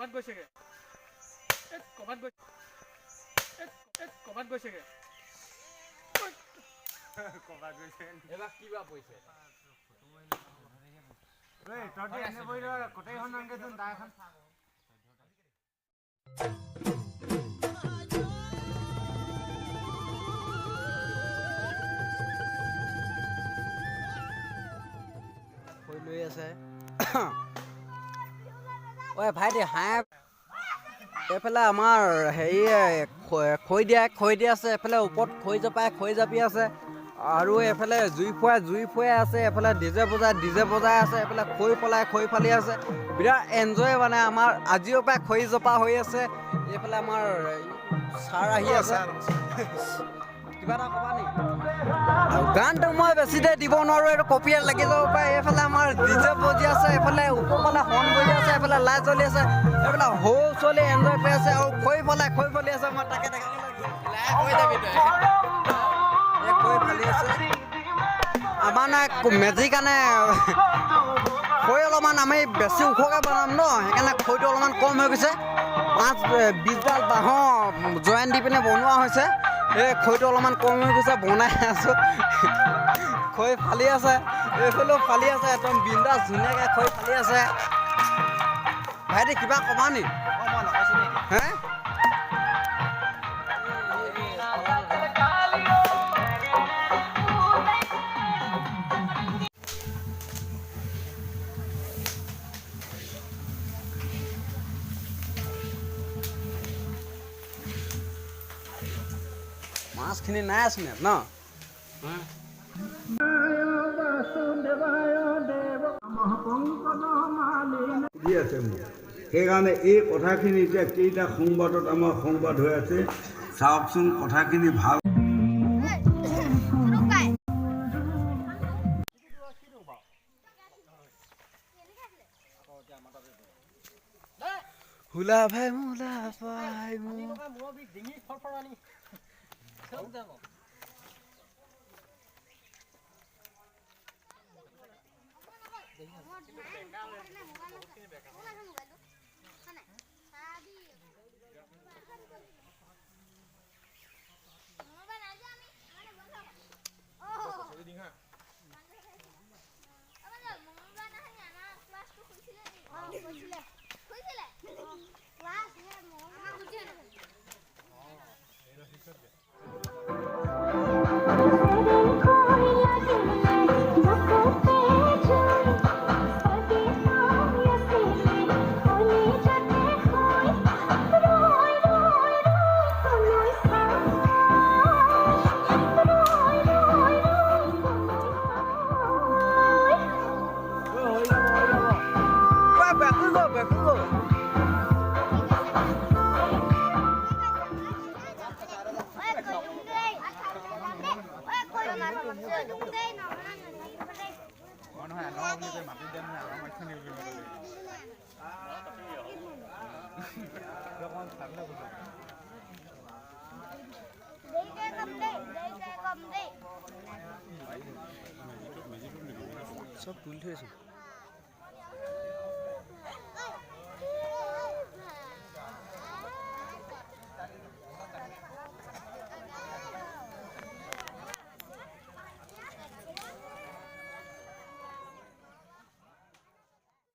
কবাত গৈছেগে কবাত গৈছে কবাত গৈছেগে কবাত গৈছে এবাৰ কিবা পইছে এই তহঁতে এনে বহি ৰ কটেইখন আনকে চোন দাখন লৈ আছে ঐ ভাইটি হাঁহ এইফালে আমাৰ হেৰি খৈ দিয়া আছে এইফালে ওপৰত খৈ জাপি আছে আৰু এইফালে জুই ফুৱাই আছে এইফালে ডিজে বজাই আছে এইফালে খৈ ফালি আছে বিৰাট এনজয় মানে আমাৰ আজিও পৰাই খৈ জপা হৈ আছে এইফালে আমাৰ ছাৰ আহি আছে কিবা এটা ক'বা নেকি গানটো মই বেছি দেৰি দিব নোৱাৰোঁ এইটো কপিয়াৰ লাগি যাব পাৰে এইফালে আমাৰ ডিজে বজি আছে এইফালে ওপৰফালে হৰ্ণ বজি আছে এইফালে লাইট জ্বলি আছে এইফালে সৰু ছোৱালী এনজয় কৰি আছে আৰু খৈ ফালি আছে মই তাকে কৈ যাবি তই খৈ ফালি আছে আমাৰ নাই মেজিক কাৰণে খৈ অলপমান আমি বেছি ওখকৈ বনাম ন সেইকাৰণে খৈটো অলপমান কম হৈ গৈছে 5-20ডাল বাঁহৰ জইন দি পিনে বনোৱা হৈছে এই খৈটো অলপমান কম হৈ গৈছে বনাই আছোঁ খৈ ফালি আছে এইফালেও ফালি আছে একদম বিন্দাছ ধুনীয়াকৈ খৈ ফালি আছে ভাইটি কিবা ক'বা নি হে মাছখিনি নাই আছো ন আছে মোৰ সেইকাৰণে এই কথাখিনি এতিয়া কেইটা সংবাদত আমাৰ সংবাদ হৈ আছে চাওকচোন কথাখিনি ভাল হুলা ভাই মোলা ভাই সব তুলি থৈছো